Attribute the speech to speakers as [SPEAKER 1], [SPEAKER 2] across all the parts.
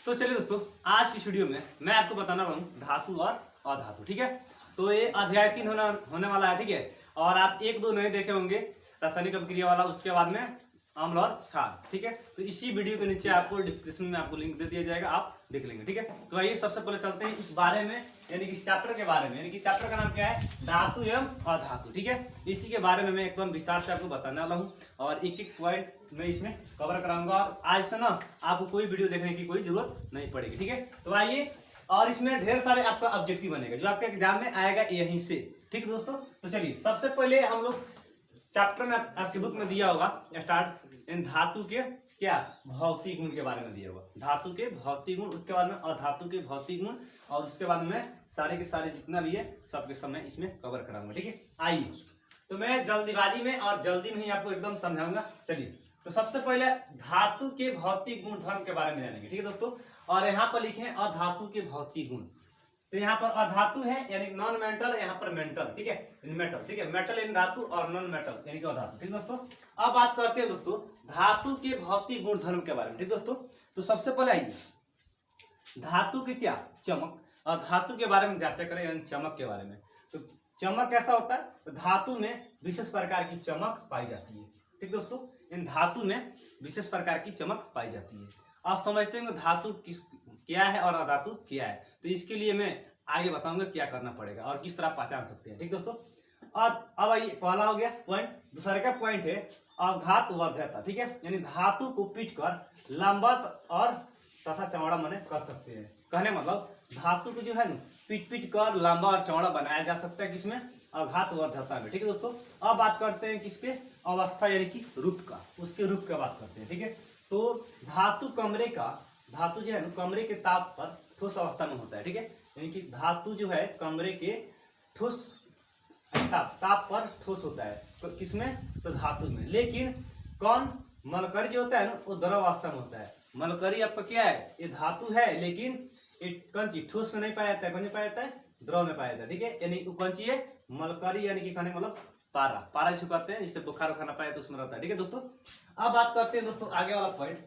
[SPEAKER 1] तो चलिए दोस्तों, आज की वीडियो में मैं आपको बताना रहा हूँ धातु और अधातु। ठीक है, तो ये अध्याय 3 होने वाला है। ठीक है, और आप 1-2 नहीं देखे होंगे रासायनिक अभिक्रिया वाला, उसके बाद में अम्ल और क्षार। ठीक है, तो इसी वीडियो के नीचे आपको डिस्क्रिप्शन में आपको लिंक दे दिया जाएगा, आप देख लेंगे। ठीक है, तो आइए सबसे पहले चलते हैं इस बारे में, यानी कि इस चैप्टर के बारे में। यानी कि चैप्टर का नाम क्या है? धातु एवं अधातु। ठीक है, इसी के बारे में मैं एकदम विस्तार से आपको बताने वाला हूँ और एक एक पॉइंट मैं इसमें कवर कराऊंगा। और आज से ना आपको कोई वीडियो देखने की कोई जरूरत नहीं पड़ेगी। ठीक है, तो आइए, और इसमें ढेर सारे आपका ऑब्जेक्टिव बनेगा जो आपके एग्जाम में आएगा यहीं से। ठीक दोस्तों, तो चलिए सबसे पहले हम लोग चैप्टर में आपके बुक में दिया होगा स्टार्ट इन धातु के क्या भौतिक गुण के बारे में दिया होगा। धातु के भौतिक गुण, उसके बाद में अधातु के भौतिक गुण, और उसके बाद में सारे के सारे जितना भी है सबके सब मैं इसमें कवर कराऊंगा। ठीक है, आइए, तो मैं जल्दीबाजी में और जल्दी में ही आपको एकदम समझाऊंगा। चलिए, तो सबसे पहले धातु के भौतिक गुण धर्म के बारे में जानेंगे। ठीक है दोस्तों, और यहाँ पर लिखे अधातु के भौतिक गुण। तो यहाँ पर अधातु है यानी नॉन मेटल, यहाँ पर मेटल। ठीक है, मेटल। ठीक है, मेटल इन धातु और नॉन मेटल यानी कि अधातु। ठीक दोस्तों, अब बात करते हैं दोस्तों धातु के भौतिक गुण धर्म के बारे में। ठीक दोस्तों, तो सबसे पहले आइए धातु के क्या चमक और धातु के बारे में चर्चा करें, यानी चमक के बारे में। तो चमक कैसा होता है? तो धातु में विशेष प्रकार की चमक पाई जाती है। ठीक दोस्तों, इन धातु में विशेष प्रकार की चमक पाई जाती है। आप समझते हैं धातु किस क्या है और अधातु क्या है, तो इसके लिए मैं आगे बताऊंगा क्या करना पड़ेगा और किस तरह पहचान सकते हैं। ठीक दोस्तों, और अब आइए, पहला हो गया पॉइंट। दूसरे का पॉइंट है अघात वर्ध्यता। ठीक है, यानी धातु को पीट कर लंबा और तथा चौड़ा मने कर सकते हैं। कहने मतलब धातु को जो है ना पीट कर लंबा और चौड़ा बनाया जा सकता है, किसमें? अघात वर्ध्यता में। ठीक है दोस्तों, अब बात करते हैं किसके? अवस्था यानी कि रूप का, उसके रूप का बात करते हैं। ठीक है, तो धातु धातु जो है ना कमरे के ताप पर ठोस अवस्था में होता है। ठीक है, यानी कि धातु जो है कमरे के ठोस ताप पर ठोस होता है। तो किसमें? तो धातु में। लेकिन कौन? मलकरी जो होता है ना वो द्रव अवस्था में होता है। मलकरी आपका क्या है? ये धातु है, लेकिन कौन चीज ठोस में नहीं पाया जाता है, कौन पाया जाता है? द्रव में पाया जाता है। ठीक है, यानी कौन चीज है? मलकरी, यानी कि खाने मतलब पारा जिसको कहते हैं, जिससे बुखार खाना पाया तो उसमें रहता है। ठीक है दोस्तों, अब बात करते हैं दोस्तों आगे वाला पॉइंट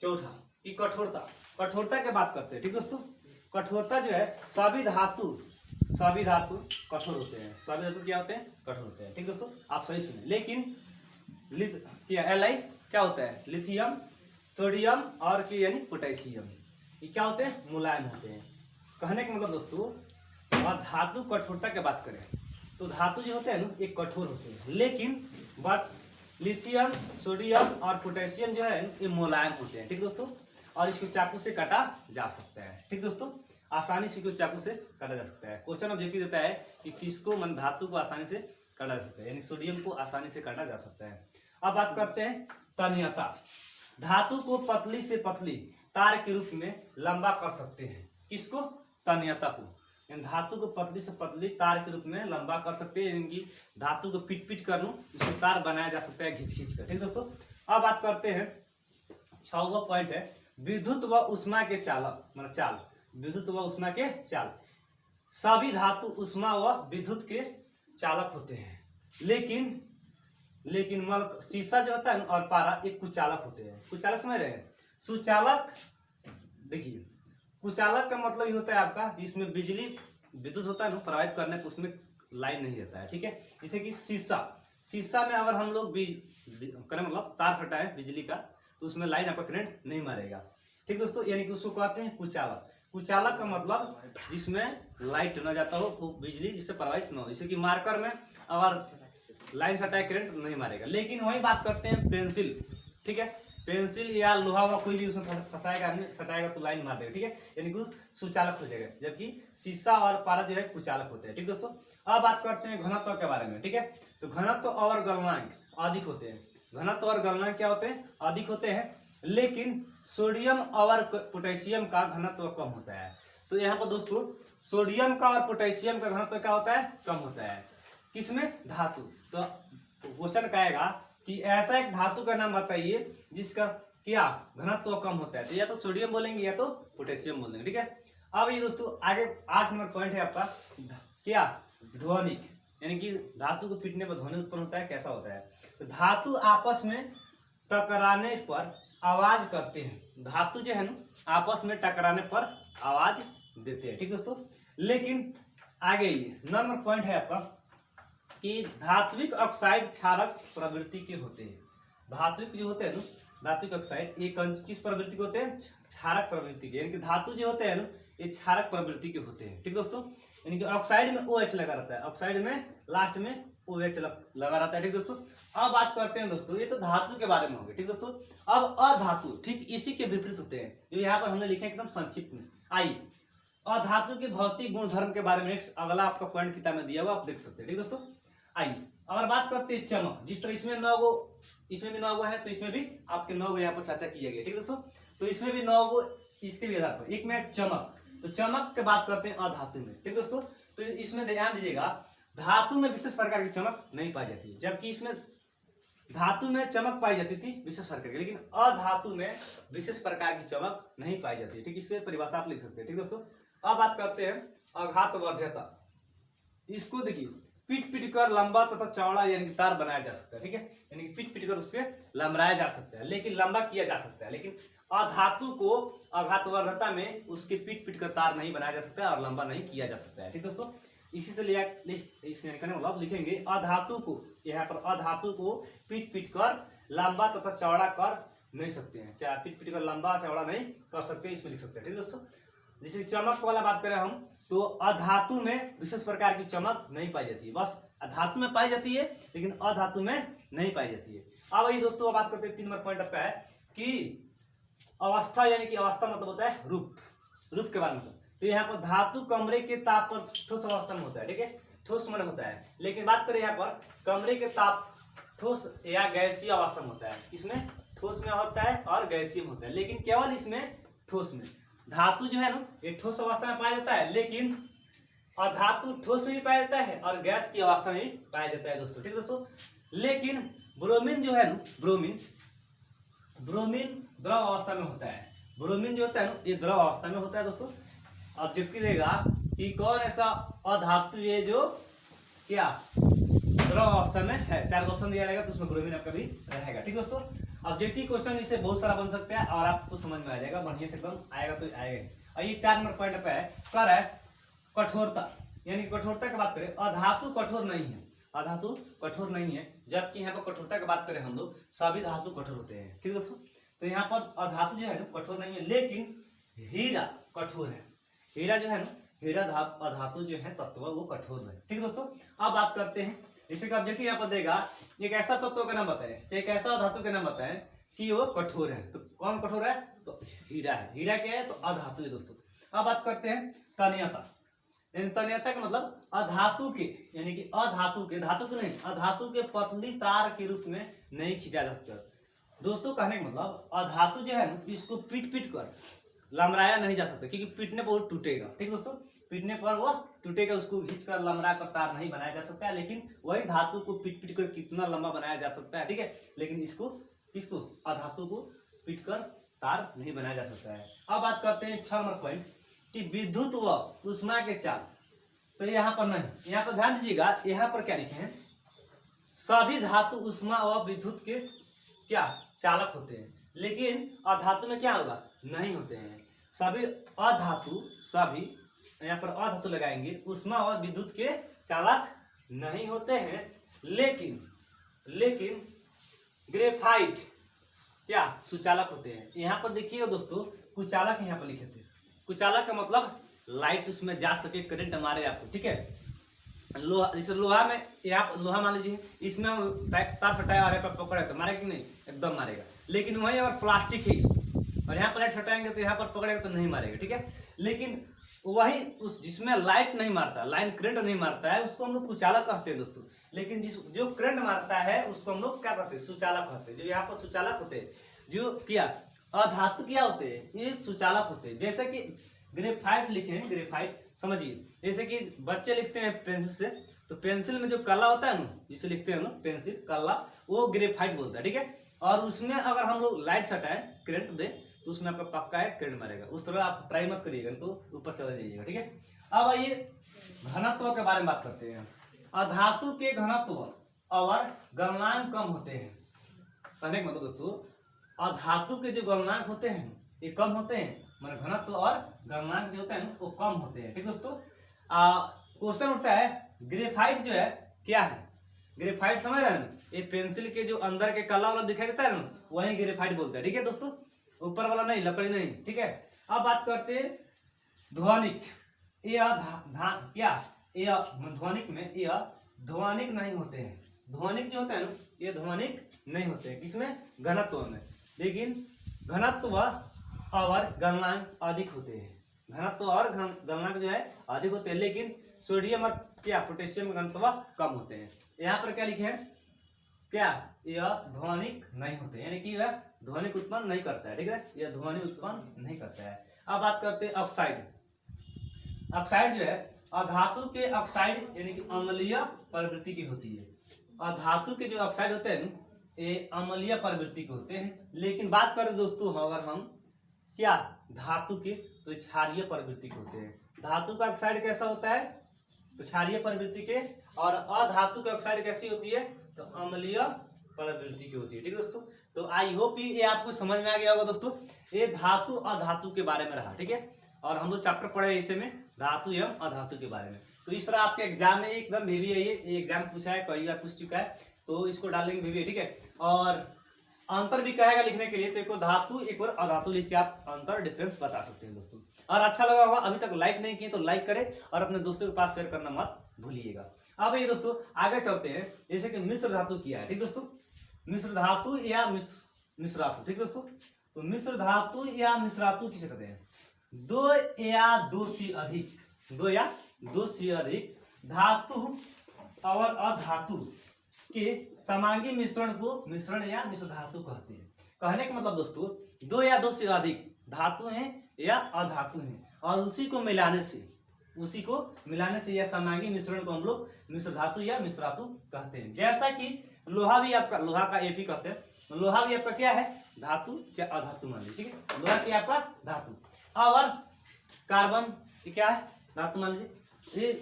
[SPEAKER 1] चौथा की कठोरता की बात करते हैं। ठीक दोस्तों, कठोरता जो है सभी धातु कठोर होते हैं। सभी धातु क्या होते हैं? कठोर होते हैं। ठीक दोस्तों, आप सही सुने। लेकिन Li क्या होता है? लिथियम, सोडियम और यानी पोटेशियम, ये क्या होते हैं? मुलायम होते हैं। कहने का मतलब दोस्तों, और धातु कठोरता की बात करें तो धातु जो होते हैं ना ये कठोर होते हैं, लेकिन बट लिथियम, सोडियम और पोटेशियम जो है ये मुलायम होते हैं। ठीक दोस्तों, और इसको चाकू से काटा जा सकता है। ठीक दोस्तों, आसानी से इसको चाकू से काटा जा सकता है। क्वेश्चन ऑब्जेक्टिव देता है कि किसको मन धातु को आसानी से काटा जा सकता है, यानी सोडियम को आसानी से काटा जा सकता है। अब बात करते हैं तन्यता। धातु को पतली से पतली तार के रूप में लंबा कर सकते हैं। किसको? तन्यता को। धातु को पतली से पतली तार के रूप में लंबा कर सकते हैं, यानी कि धातु को पीट कर इसको तार बनाया जा सकता है घिंच कर। ठीक दोस्तों, अब बात करते हैं 6वां पॉइंट है विद्युत व उष्मा के चालक, मतलब चाल। विद्युत व उष्मा के चाल। सभी धातु उष्मा व विद्युत के चालक होते हैं, लेकिन शीशा जो होता है और पारा एक कुचालक होते हैं। कुचालक समझ रहे हैं? सुचालक, देखिए कुचालक का मतलब ये होता है आपका जिसमें विद्युत होता है ना प्रवाहित करने पर उसमें लाइन नहीं रहता है। ठीक है, जैसे कि शीशा में अगर हम लोग करें मतलब तार सटाए बिजली का, तो उसमें लाइन आपका करंट नहीं मारेगा। ठीक दोस्तों, यानी कि उसको कहते हैं कुचालक। कुचालक का मतलब जिसमें लाइट न जाता हो, वो बिजली जिससे प्रवाहित न हो। जैसे कि मार्कर में अगर लाइन सटाए करंट नहीं मारेगा। लेकिन वही बात करते हैं पेंसिल। ठीक है, पेंसिल या लोहा हुआ कोई भी उसमें फंसाएगा, सटाएगा तो लाइन मार देगा। ठीक है, यानी कि सुचालक हो जाएगा, जबकि शीशा और पारा जो है कुचालक होते हैं। ठीक दोस्तों, अब बात करते हैं घनत्व के बारे में। ठीक है, तो घनत्व और गलनांक अधिक होते हैं। घनत्व और गलनांक क्या होते हैं? अधिक होते हैं, लेकिन सोडियम और पोटेशियम का घनत्व कम होता है। तो यहाँ पर दोस्तों सोडियम का और पोटेशियम का घनत्व क्या होता है? कम होता है। किसमें? धातु। तो क्वेश्चन कहेगा कि ऐसा एक धातु का नाम बताइए जिसका क्या घनत्व कम होता है, तो या तो सोडियम बोलेंगे या तो पोटेशियम बोलेंगे। ठीक है, अब ये दोस्तों आगे 8 नंबर पॉइंट है आपका क्या? ध्वनिक, यानी कि धातु को पीटने पर ध्वनि उत्पन्न होता है, कैसा होता है? तो धातु आपस में टकराने पर आवाज करते हैं। धातु जो है ना आपस में टकराने पर आवाज देते हैं, ठीक दोस्तों। लेकिन आगे ये नंबर पॉइंट है आपका कि धात्विक ऑक्साइड क्षारक प्रवृत्ति के होते हैं। धात्विक जो होते हैं ना, धात्विक ऑक्साइड ये किस प्रवृत्ति के होते हैं? क्षारक प्रवृत्ति के, यानी कि धातु जो होते हैं ना ये क्षारक प्रवृत्ति के होते हैं, ठीक दोस्तों। यानी कि ऑक्साइड में OH लगा रहता है, ऑक्साइड में लास्ट में OH लगा रहता है, ठीक दोस्तों। अब बात करते हैं दोस्तों, ये तो धातु के बारे में हो गया, ठीक दोस्तों। अब अधातु ठीक इसी के विपरीत होते हैं, जो यहाँ पर हमने लिखे एकदम संक्षिप्त में। आइए अधातु के भौतिक गुणधर्म के बारे में अगला आपका पॉइंट किताब में दिया हुआ, आप देख सकते हैं, ठीक दोस्तों। आइए अगर बात करते हैं चमक, जिस तरह इसमें 9 गो, इसमें भी 9 गो है, तो इसमें भी आपके 9 गो यहाँ पर चर्चा किया गया, ठीक दोस्तों। तो इसमें भी 9 गो इसके भी आधार पर। एक में चमक, तो चमक के बात करते हैं अधातु में, ठीक दोस्तों। तो इसमें ध्यान दीजिएगा, धातु में विशेष प्रकार की चमक नहीं पाई जाती है, जबकि इसमें धातु में चमक पाई जाती थी विशेष प्रकार की, लेकिन अधातु में विशेष प्रकार की चमक नहीं पाई जाती है, ठीक। इससे परिभाषा आप लिख सकते हैं, ठीक दोस्तों। अब बात करते हैं अघातवर्ध्यता। इसको देखिए, पीट पीट कर लंबा तथा चौड़ा यानी कि तार बनाया जा सकता है, ठीक है। यानी कि पीट पीट कर उसके लंबाया जा सकता है, लेकिन लंबा किया जा सकता है। लेकिन अधातु को अघातवर्ध्यता में उसके पीट पीट कर तार नहीं बनाया जा सकता है और लंबा नहीं किया जा सकता है, ठीक दोस्तों। इसी से मतलब लिखेंगे अधातु को, यहाँ पर अधातु को पीट पीट कर लंबा तथा चौड़ा कर नहीं सकते हैं, चाहे पीट पीट कर लंबा चौड़ा नहीं कर सकते, इसमें लिख सकते हैं, ठीक दोस्तों। जैसे चमक वाला बात करें हम, तो अधातु में विशेष प्रकार की चमक नहीं पाई जाती है, बस धातु में पाई जाती है, लेकिन अधातु में नहीं पाई जाती है। अब वही दोस्तों बात करते हैं 3 नंबर पॉइंट पे है कि अवस्था, यानी कि अवस्था मतलब होता है रूप, रूप के बारे में। तो यहाँ पर धातु कमरे के ताप पर ठोस अवस्था में होता है, ठीक है, ठोस मन होता है। लेकिन बात करें यहाँ पर कमरे के ताप ठोस या गैसीय अवस्था में होता है, इसमें ठोस में होता है और गैसीय में होता है, लेकिन केवल इसमें ठोस में। धातु जो है ना ये ठोस अवस्था में पाया जाता है, लेकिन अधातु ठोस में भी पाया जाता है और गैस की अवस्था में भी पाया जाता है दोस्तों, ठीक दोस्तों। लेकिन ब्रोमीन जो है ना, ब्रोमीन द्रव अवस्था में होता है। ब्रोमीन जो होता है ना ये द्रव अवस्था में होता है दोस्तों। ऑब्जेक्टिव देगा कि कौन ऐसा अधातु है जो क्या द्रव अवस्था में है। 4 क्वेश्चन दिया रहेगा तो उसमें ब्रोमीन आपका भी रहेगा, ठीक दोस्तों। ऑब्जेक्टिव क्वेश्चन इससे बहुत सारा बन सकता है और आपको समझ में आ जाएगा, बढ़िया से एकदम आएगा तो आएगा। और ये 4 नंबर पॉइंट पे है कर है कठोरता, यानी कठोरता की बात करें, अधातु कठोर नहीं है, अधातु कठोर नहीं है, जबकि यहाँ पर कठोरता की बात करें हम लोग सभी धातु कठोर होते हैं, ठीक दोस्तों। तो यहाँ पर अधातु जो है ना कठोर नहीं है, लेकिन हीरा कठोर है। हीरा जो है ना, हीरा अधातु जो है तत्व वो कठोर है, ठीक दोस्तों। अब बात करते हैं, जैसे कि ऑब्जेक्टिव यहाँ पर देगा एक ऐसा तत्व का नाम बताए, चाहे एक ऐसा धातु का नाम बताए कि वो कठोर है, तो कौन कठोर है? तो हीरा है। हीरा क्या है? तो अधातु है दोस्तों। अब बात करते हैं तन्यता। तन्यता का मतलब अधातु के, यानी कि अधातु के, धातु के नहीं, अधातु के पतली तार के रूप में नहीं खींचा जा सकता दोस्तों। कहने का मतलब अधातु जो है ना इसको पीट पीट कर लमराया नहीं जा सकता, क्योंकि पीटने पर वो टूटेगा, ठीक दोस्तों। पीटने पर वो टूटेगा, उसको खींच कर लमरा कर तार नहीं बनाया जा सकता है। लेकिन वही धातु को पीट पीट कर कितना लंबा बनाया जा सकता है, ठीक है। लेकिन इसको अधातु को पीट कर तार नहीं बनाया जा सकता है। अब बात करते हैं 6 नंबर पॉइंट कि विद्युत व उष्मा के चाल। तो यहाँ पर नहीं, यहाँ पर ध्यान दीजिएगा, यहाँ पर क्या लिखे हैं, सभी धातु उष्मा व विद्युत के क्या चालक होते हैं, लेकिन अधातु में क्या होगा, नहीं होते हैं। सभी अधातु, सभी यहाँ पर अधातु लगाएंगे, उष्मा और विद्युत के चालक नहीं होते हैं। लेकिन ग्रेफाइट क्या सुचालक होते हैं। यहाँ पर देखिए दोस्तों, कुचालक यहाँ पर लिखे थे। कुचालक का मतलब लाइट उसमें जा सके, करंट मारे आपको, ठीक है। लोहा, जैसे लोहा में, यहाँ लोहा मान लीजिए, इसमें तार सटाया और यहाँ पर पकड़े तो मारेगा कि नहीं, एकदम मारेगा। लेकिन वही अगर प्लास्टिक है और यहाँ पर लाइट सटाएंगे तो यहाँ पर पकड़ेगा तो नहीं मारेगा, ठीक है। लेकिन वही उस जिसमें लाइट नहीं मारता, लाइन करंट नहीं मारता है, उसको हम लोग कुचालक कहते हैं दोस्तों। लेकिन जो करंट मारता है उसको हम लोग क्या कहते हैं, सुचालक कहते हैं। जो यहाँ पर सुचालक होते हैं, जो क्या अधातु क्या होते हैं, ये सुचालक होते हैं। जैसे कि ग्रेफाइट लिखे हैं, ग्रेफाइट समझिए, जैसे कि बच्चे लिखते हैं पेंसिल से, तो पेंसिल में जो कला होता है ना, जिसे लिखते हैं ना पेंसिल कला, वो ग्रेफाइट बोलता है, ठीक है। और उसमें अगर हम लोग लाइट सटाए, करंट दे, तो उसमें आपका पक्का है करंट मारेगा। उस तरह आप ट्राई मत करिएगा, तो ऊपर चला जाइएगा, ठीक है। अब आइए घनत्व के बारे में बात करते हैं। अधातु के घनत्व और गलनांक कम होते हैं। कहने का मतलब दोस्तों, और धातु के जो गलनांक होते हैं ये कम होते हैं, मतलब घनत्व और गलनांक जो होते हैं वो कम होते हैं। ठीक दोस्तों, क्वेश्चन उठता है ग्रेफाइट जो है क्या है? ग्रेफाइट समझ रहे हैं, ये पेंसिल के जो अंदर के काला वाला दिखाई देता है ना, वही ग्रेफाइट बोलते हैं। ठीक है दोस्तों, ऊपर वाला नहीं, लकड़ी नहीं। ठीक है, अब बात करते हैं ध्वनिक। ध्वनिक में ये ध्वनिक नहीं होते हैं। ध्वनिक जो होते हैं ना ये ध्वनिक नहीं होते हैं, किसमें? घनत्व में। लेकिन घनत्व और गलनांक अधिक होते हैं। घनत्व और गलनांक जो है अधिक होते हैं, लेकिन सोडियम और क्या पोटेशियम का घनत्व कम होते हैं। यहाँ पर क्या लिखे हैं? क्या? यह ध्वनिक नहीं होते, यानी कि यह ध्वनिक उत्पन्न नहीं करता है। ठीक है, यह ध्वनि उत्पन्न नहीं करता है। अब बात करते हैं ऑक्साइड। ऑक्साइड जो है धातु के ऑक्साइड यानी कि अम्लीय प्रवृत्ति की होती है। और धातु के जो ऑक्साइड होते हैं ये अम्लीय प्रवृत्ति के होते हैं। लेकिन बात करें दोस्तों अगर हम क्या धातु के, तो क्षारीय प्रवृत्ति के होते हैं। धातु का ऑक्साइड कैसा होता है? तो क्षारीय प्रवृत्ति के। और अधातु के ऑक्साइड कैसी होती है? तो अम्लीय प्रवृत्ति की होती है। ठीक है दोस्तों, तो आई होप ये आपको समझ में आ गया होगा दोस्तों। ये धातु अधातु के बारे में रहा। ठीक है, और हम लोग चैप्टर पढ़े इसे में धातु एवं अधातु के बारे में। तो इस तरह आपके एग्जाम में एकदम भेजी है, ये एग्जाम पूछा है, कई बार पूछ चुका है, तो इसको डालेंगे भेजिए। ठीक है, और अंतर भी कहेगा लिखने के लिए, तो एक और धातु एक और अधातु लिख के आप अंतर डिफरेंस बता सकते हैं दोस्तों। और अच्छा लगा होगा, अभी तक लाइक नहीं किए तो लाइक करें और अपने दोस्तों के पास शेयर करना मत भूलिएगा। अब ये दोस्तों आगे चलते हैं, जैसे कि मिश्र धातु क्या है। ठीक दोस्तों, मिश्र धातु या मिश्रातु। ठीक दोस्तों, तो मिश्र धातु या मिश्रातु किसे कहते हैं? दो या दो से अधिक, दो या दो से अधिक धातु और अधातु के समांगी मिश्रण को मिश्रण या मिश्र धातु कहते हैं। कहने का मतलब दोस्तों दो या दो से अधिक धातु हैं या अधातु हैं, और उसी को मिलाने से या समांगी मिश्रण को हम लोग मिश्र धातु या मिश्रातु कहते हैं। जैसा कि लोहा भी आपका, लोहा का एफ ही कहते हैं, लोहा भी आपका क्या है? धातु या अधातु मान लीजिए। ठीक है, लोहा क्या आपका? धातु। और कार्बन ये क्या है? धातु मान लीजिए। ये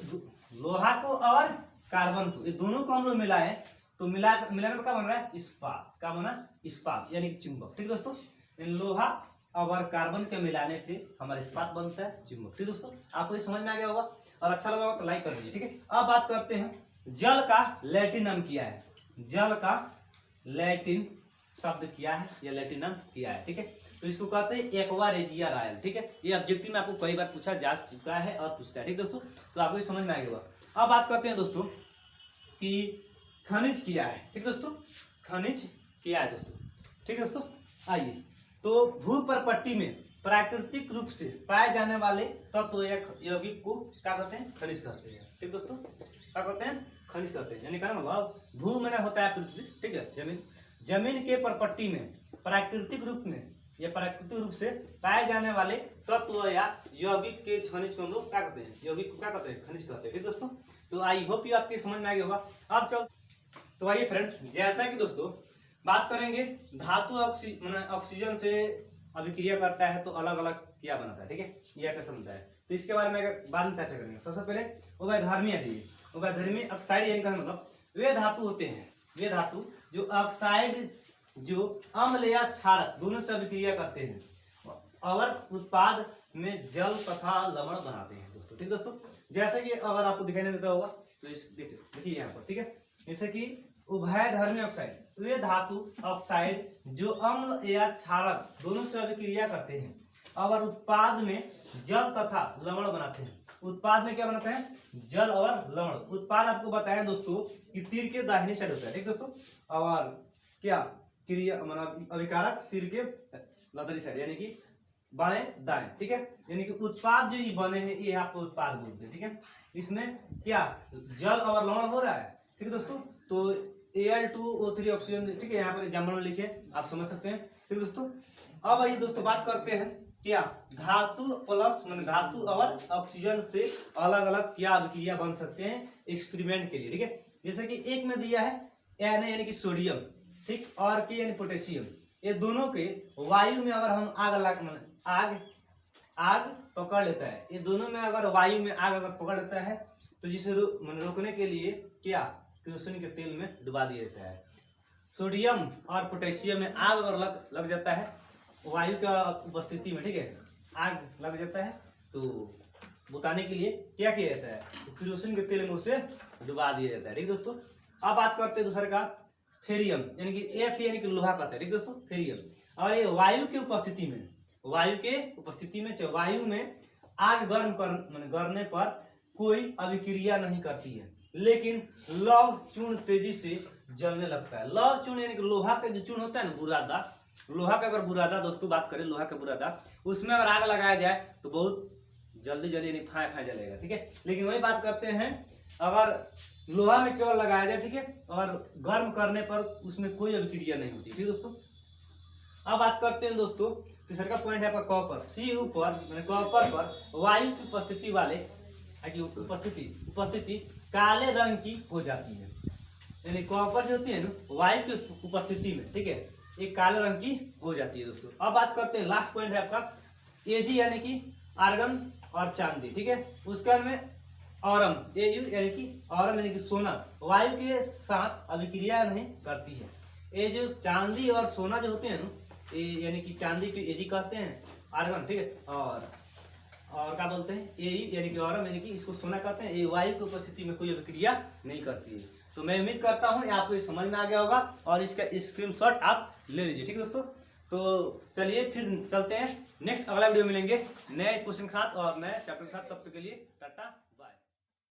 [SPEAKER 1] लोहा को और कार्बन को, ये दोनों को हम लोग मिलाएं तो मिलाने में क्या बन रहा है? इस्पात। क्या बना? इस्पात यानी कि चुंबक। ठीक दोस्तों, इन लोहा और कार्बन के मिलाने से हमारा इस्पात बनता है चुंबक। ठीक दोस्तों, आपको ये समझ में आ गया होगा, और अच्छा लगा होगा तो लाइक कर दीजिए। ठीक है, अब बात करते हैं जल का लैटिन नाम क्या है। जल का लैटिन शब्द क्या है या लैटिन नाम क्या है? ठीक है, तो इसको कहते हैं एक्वा रेजिया रायल। ठीक है, ये ऑब्जेक्टिव में आपको कई बार पूछा जा चुका है और पूछता है। ठीक दोस्तों, तो आपको ये समझ में आ गया होगा। अब बात करते हैं दोस्तों कि खनिज क्या है। ठीक दोस्तों, खनिज क्या है दोस्तों? ठीक दोस्तों, आइए, तो भूपर्पट्टी में प्राकृतिक रूप से पाए जाने वाले तत्व या यौगिक को क्या कहते हैं? खनिज कहते हैं। ठीक दोस्तों, क्या कहते हैं? खनिज कहते हैं। यानी कहना मतलब भू में होता है पृथ्वी, ठीक है, जमीन, जमीन के परपट्टी में प्राकृतिक रूप में या प्राकृतिक रूप से पाए जाने वाले तत्व या यौगिक के खनिज को हम लोग क्या कहते हैं? यौगिक को क्या कहते हैं? खनिज कहते हैं। ठीक दोस्तों, तो आई होप ये आपके समझ में आ गया होगा। अब चल तो आइए फ्रेंड्स, जैसा कि दोस्तों बात करेंगे धातु ऑक्सीजन से अभिक्रिया करता है तो अलग अलग क्या बनाता है। ठीक है, यह कैसे बनता है, तो इसके बारे में बाद में चर्चा करेंगे। सबसे पहले उभयधर्मी आती उभयधर्मी ऑक्साइड यानी का मतलब वे धातु होते हैं, वे धातु जो ऑक्साइड जो अम्ल या क्षारक दोनों से अभिक्रिया करते हैं और उत्पाद में जल तथा लवण बनाते हैं दोस्तों। ठीक दोस्तों, जैसे कि अगर आपको दिखाई नहीं देता होगा तो इस देखिए यहाँ पर। ठीक है, जैसे कि उभयधर्मी ऑक्साइड वे धातु ऑक्साइड जो अम्ल या क्षारक दोनों से अभिक्रिया करते हैं और उत्पाद में जल तथा लवण बनाते हैं। उत्पाद में क्या बनाते हैं? जल और लवण। उत्पाद आपको बताएं दोस्तों कि तीर के दाहिनी साइड होता है। ठीक दोस्तों, और क्या क्रिया मतलब अभिकारक तीर के लतरी साइड यानी कि बाएं दाएं। ठीक है, यानी कि उत्पाद जो ये बने हैं ये आपको उत्पाद बोलते हैं। ठीक है, इसमें क्या जल और लवण हो रहा है। ठीक है दोस्तों, तो Al2O3 ऑक्सीजन। ठीक है, यहाँ पर एग्जाम्पल में लिखे आप समझ सकते हैं। ठीक दोस्तों, अब आइए दोस्तों बात करते हैं क्या धातु प्लस मतलब धातु और ऑक्सीजन से अलग अलग क्या अभिक्रिया बन सकते हैं एक्सपेरिमेंट के लिए। ठीक है, जैसे कि एक में दिया है Na यानी कि सोडियम, ठीक, और K यानी पोटेशियम। ये दोनों के वायु में अगर हम आग पकड़ लेता है, ये दोनों में अगर वायु में आग अगर पकड़ लेता है तो जिसे रोकने के लिए क्या केरोसिन के तेल में डुबा दिया जाता है। सोडियम और पोटेशियम में आग अगर लग जाता है वायु का उपस्थिति में, ठीक है, आग लग जाता है तो बुताने के लिए क्या किया जाता है, तो केरोसिन के तेल में उसे डुबा दिया जाता है। ठीक दोस्तों, अब बात करते हैं दूसरे का फेरियम, यानी कि एफ यानी कि लोहा कहते हैं। ठीक दोस्तों, फेरियम। और ये वायु के उपस्थिति में, वायु के उपस्थिति में, चाहे वायु में आग गरने पर कोई अभिक्रिया नहीं करती है, लेकिन लौह चूर्ण तेजी से जलने लगता है। लौह चूर्ण यानी कि लोहा का जो चूर्ण होता है ना, बुरादा, लोहा का अगर बुरादा दोस्तों बात करें, लोहा का बुरादा, उसमें अगर आग लगाया जाए तो बहुत जल्दी यानी फाय जलेगा। ठीक है, लेकिन वही बात करते हैं अगर लोहा में केवल लगाया जाए, ठीक है, और गर्म करने पर उसमें कोई अभिक्रिया नहीं होती। ठीक दोस्तों, अब बात करते हैं दोस्तों तीसरा का पॉइंट है आपका कॉपर। सी ऊपर मैंने कॉपर पर वायु की उपस्थिति वाले उपस्थिति काले रंग की हो जाती है, यानी कॉपर जो होती है ना वायु की उपस्थिति में, ठीक है, एक काले रंग की हो जाती है दोस्तों। अब बात करते हैं लास्ट पॉइंट है आपका एजी यानी कि आर्गन और चांदी। ठीक है, उसका में औरम, एयू यानी कि औरम यानी कि सोना वायु के साथ अभिक्रिया नहीं करती है। ये जो चांदी और सोना जो होते हैं ना, यानी कि चांदी की एजी कहते हैं, आर्गन, ठीक है, और क्या बोलते हैं एयू यानी कि औरम यानी कि इसको सोना कहते हैं। ये वायु की उपस्थिति में कोई अभिक्रिया नहीं करती है। तो मैं उम्मीद करता हूँ आपको ये समझ में आ गया होगा और इसका स्क्रीनशॉट आप ले लीजिए। ठीक है दोस्तों, तो चलिए फिर चलते हैं नेक्स्ट अगला वीडियो मिलेंगे नए क्वेश्चन के साथ और नए चैप्टर के साथ। तब तक के लिए टाटा।